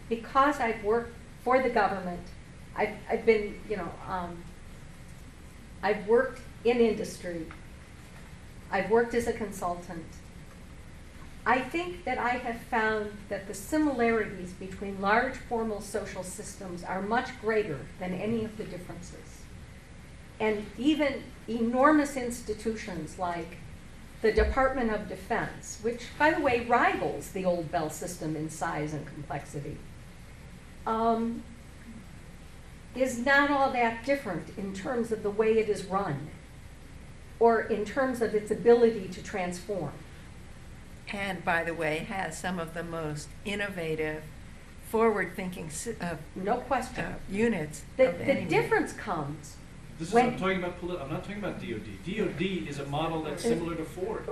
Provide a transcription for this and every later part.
because I've worked for the government, I've been, I've worked in industry, I've worked as a consultant. I think that I have found that the similarities between large formal social systems are much greater than any of the differences. And even enormous institutions like the Department of Defense, which, by the way, rivals the old Bell system in size and complexity, is not all that different in terms of the way it is run or in terms of its ability to transform. And, by the way, has some of the most innovative, forward-thinking no question. Units. The difference comes This is what I'm talking about. I'm not talking about DoD. DoD is a model that's similar to Ford.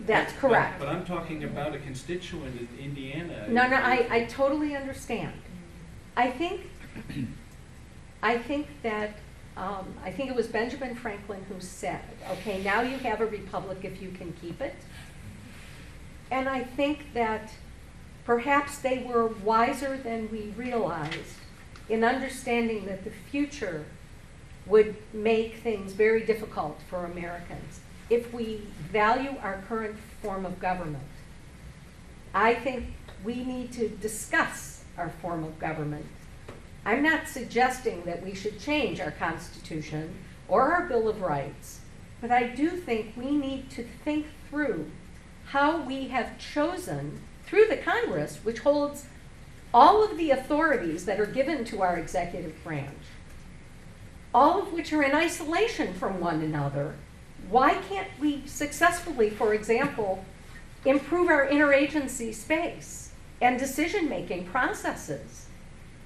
That's correct. But I'm talking about a constituent in Indiana. No, I totally understand. I think that I think it was Benjamin Franklin who said, "Okay, now you have a republic if you can keep it." And I think that perhaps they were wiser than we realized in understanding that the future would make things very difficult for Americans if we value our current form of government. I think we need to discuss our form of government. I'm not suggesting that we should change our Constitution or our Bill of Rights, but I do think we need to think through how we have chosen, through the Congress, which holds all of the authorities that are given to our executive branch, all of which are in isolation from one another. Why can't we successfully, for example, improve our interagency space and decision-making processes?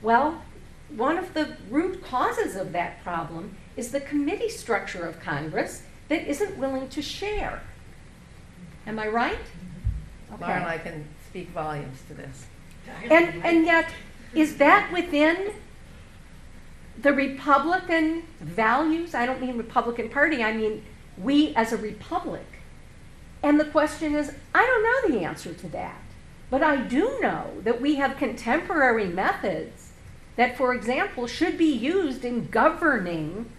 Well, one of the root causes of that problem is the committee structure of Congress that isn't willing to share. Am I right? Okay. Marla can speak volumes to this. And yet, is that within the Republican values? I don't mean Republican Party, I mean we as a republic. And the question is, I don't know the answer to that. But I do know that we have contemporary methods that, for example, should be used in governing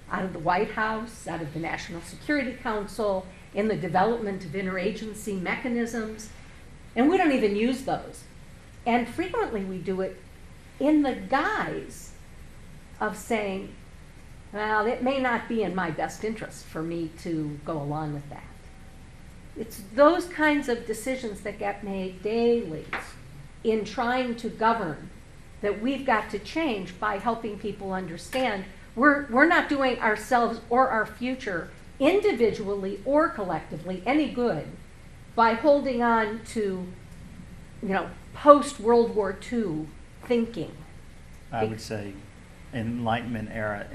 out of the White House, out of the National Security Council, in the development of interagency mechanisms, and we don't even use those. And frequently we do it in the guise of saying, well, it may not be in my best interest for me to go along with that. It's those kinds of decisions that get made daily in trying to govern that we've got to change by helping people understand we're not doing ourselves or our future individually or collectively any good by holding on to, post-World War II thinking. I would say Enlightenment era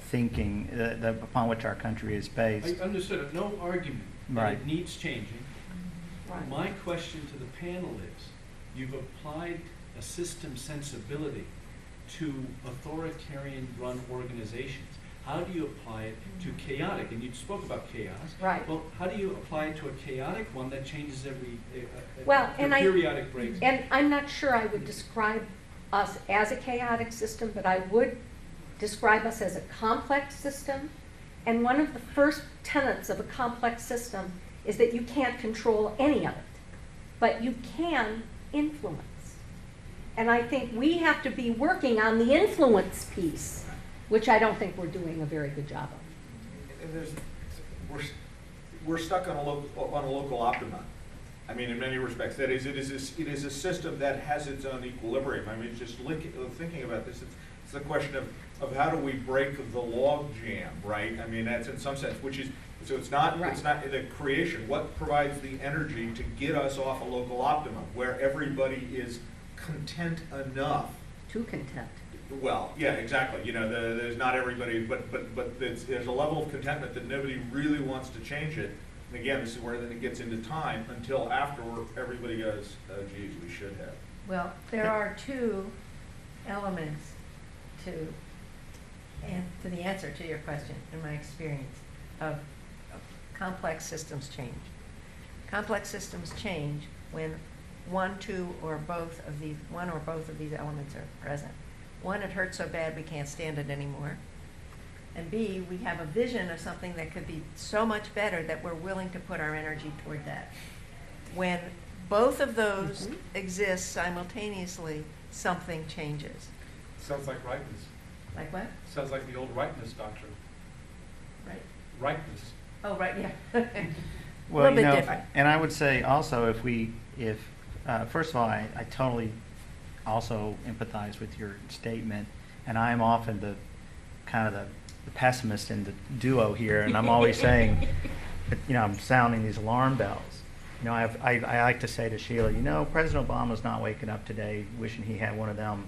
thinking upon which our country is based. I understood. No argument that Right. it needs changing. Right. My question to the panel is, you've applied a system sensibility to authoritarian-run organizations. How do you apply it to chaotic? And you spoke about chaos. Right. Well, how do you apply it to a chaotic one that changes every periodic breaks? And I'm not sure I would describe us as a chaotic system, but I would describe us as a complex system. And one of the first tenets of a complex system is that you can't control any of it, but you can influence. And I think we have to be working on the influence piece, which I don't think we're doing a very good job of. We're stuck on a local optima. I mean, in many respects, that is, it is a system that has its own equilibrium. I mean, just thinking about this, it's the question of how do we break the log jam, right? I mean, that's in some sense, which is, so it's not the creation. What provides the energy to get us off a local optimum where everybody is content enough? Too content. Well, yeah, exactly. There's not everybody, but there's a level of contentment that nobody really wants to change it. And again, this is where then it gets into time until afterward everybody goes, oh, geez, we should have. Well, there are two elements to the answer to your question, in my experience, of complex systems change. Complex systems change when one or both of these elements are present. One, it hurts so bad we can't stand it anymore. And B, we have a vision of something that could be so much better that we're willing to put our energy toward that. When both of those exist simultaneously, something changes. Sounds like rightness. Like what? Sounds like the old rightness doctrine. Right. Rightness. Oh, right, yeah. Well, Little bit different. and I would say also first of all, I totally also empathize with your statement, and I am often the pessimist in the duo here, and I'm always saying, I'm sounding these alarm bells. I like to say to Sheila, President Obama's not waking up today wishing he had one of them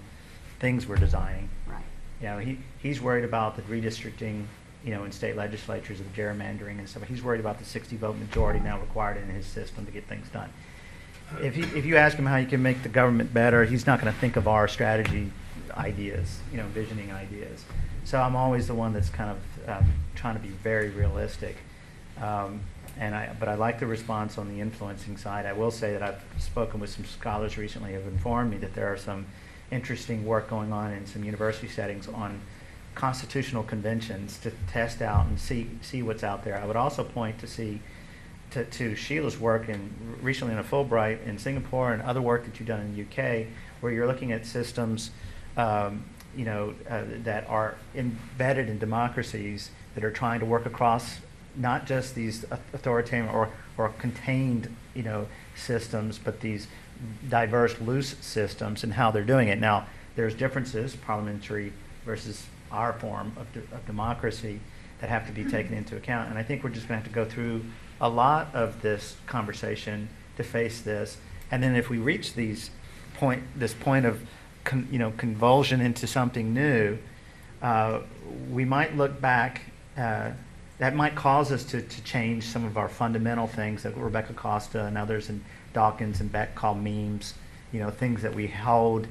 things we're designing. Right. He's worried about the redistricting, in state legislatures of gerrymandering and stuff. He's worried about the 60-vote majority now required in his system to get things done. If you ask him how you can make the government better, he's not going to think of our strategy ideas, visioning ideas. So I'm always the one that's kind of trying to be very realistic. But I like the response on the influencing side. I will say that I've spoken with some scholars recently who have informed me that there are some interesting work going on in some university settings on constitutional conventions to test out and see what's out there. I would also point to Sheila's work recently in a Fulbright in Singapore and other work that you've done in the UK, where you're looking at systems that are embedded in democracies that are trying to work across not just these authoritarian or contained systems, but these diverse, loose systems and how they're doing it. Now, there's differences, parliamentary versus our form of democracy, that have to be taken into account. And I think we're just going to have to go through a lot of this conversation to face this. And then if we reach this point of convulsion into something new, we might look back. That might cause us to change some of our fundamental things that Rebecca Costa and others and Dawkins and Beck call memes, things that we hold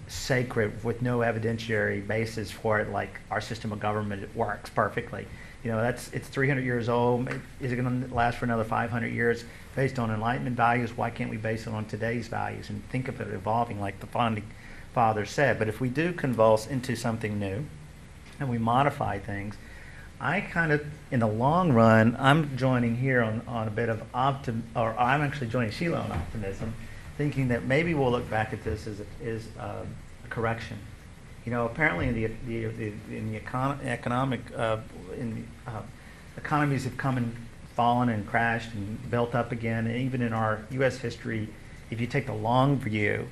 sacred with no evidentiary basis for it, like our system of government works perfectly. It's 300 years old. Is it going to last for another 500 years based on Enlightenment values? Why can't we base it on today's values and think of it evolving like the founding fathers said? But if we do convulse into something new and we modify things, I kind of, in the long run, I'm joining here on a bit of I'm actually joining Sheila on optimism, thinking that maybe we'll look back at this as a correction. Apparently economies have come and fallen and crashed and built up again, and even in our U.S. history, if you take the long view,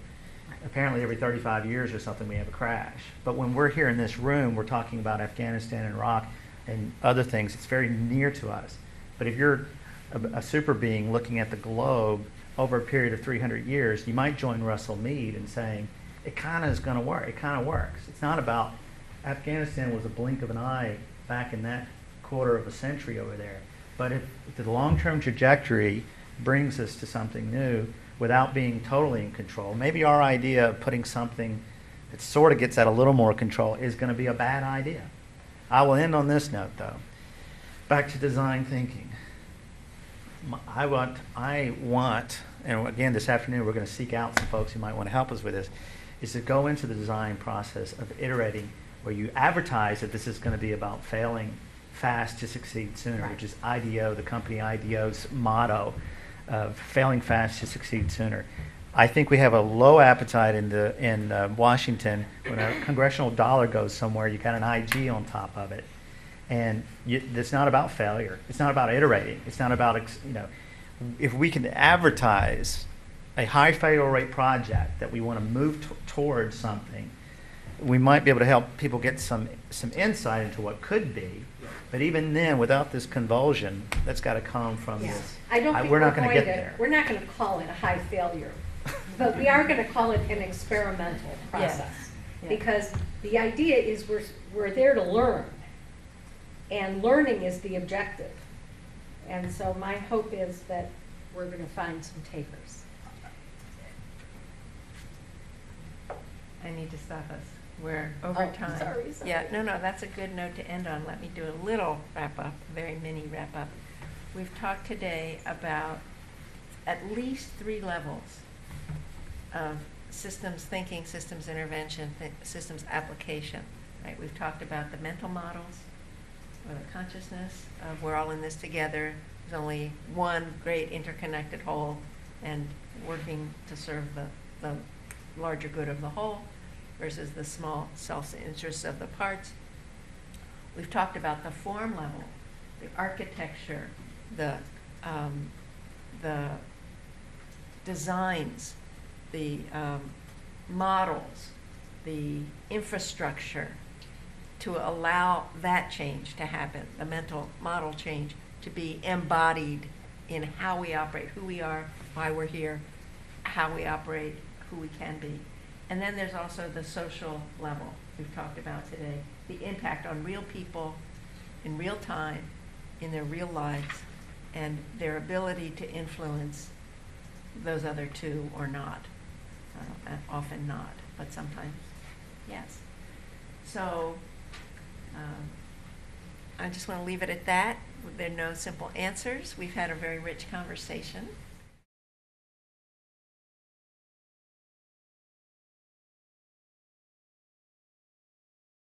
apparently every 35 years or something we have a crash. But when we're here in this room, we're talking about Afghanistan and Iraq and other things. It's very near to us. But if you're a super being looking at the globe over a period of 300 years, you might join Russell Mead in saying, it kind of is going to work. It kind of works. It's not about, Afghanistan was a blink of an eye back in that quarter of a century over there. But if the long-term trajectory brings us to something new without being totally in control, maybe our idea of putting something that sort of gets at a little more control is going to be a bad idea. I will end on this note, though. Back to design thinking. I want, and again, this afternoon we're going to seek out some folks who might want to help us with this, is to go into the design process of iterating, where you advertise that this is going to be about failing fast to succeed sooner, Right. which is IDEO, the company IDEO's motto of failing fast to succeed sooner. I think we have a low appetite in Washington. When a congressional dollar goes somewhere, you got an IG on top of it, and it's not about failure. It's not about iterating. It's not about if we can advertise a high failure rate project that we want to move towards something, we might be able to help people get some insight into what could be. But even then, without this convulsion, that's got to come from this. I don't think we're not going to get there. We're not going to call it a high failure, but we are going to call it an experimental process. Yeah. Because the idea is we're there to learn, and learning is the objective. And so my hope is that we're going to find some takers. I need to stop us. We're over time. Sorry. Yeah, no, that's a good note to end on. Let me do a little wrap-up, a very mini wrap-up. We've talked today about at least 3 levels of systems thinking, systems intervention, systems application, right? We've talked about the mental models, or the consciousness of we're all in this together. There's only one great interconnected whole, and working to serve the larger good of the whole versus the small self-interests of the parts. We've talked about the form level, the architecture, the designs, the models, the infrastructure to allow that change to happen, the mental model change to be embodied in how we operate, who we are, why we're here, how we operate, who we can be. And then there's also the social level we've talked about today, the impact on real people in real time, in their real lives, and their ability to influence those other two or not. Often not, but sometimes yes. So I just want to leave it at that. There are no simple answers. We've had a very rich conversation.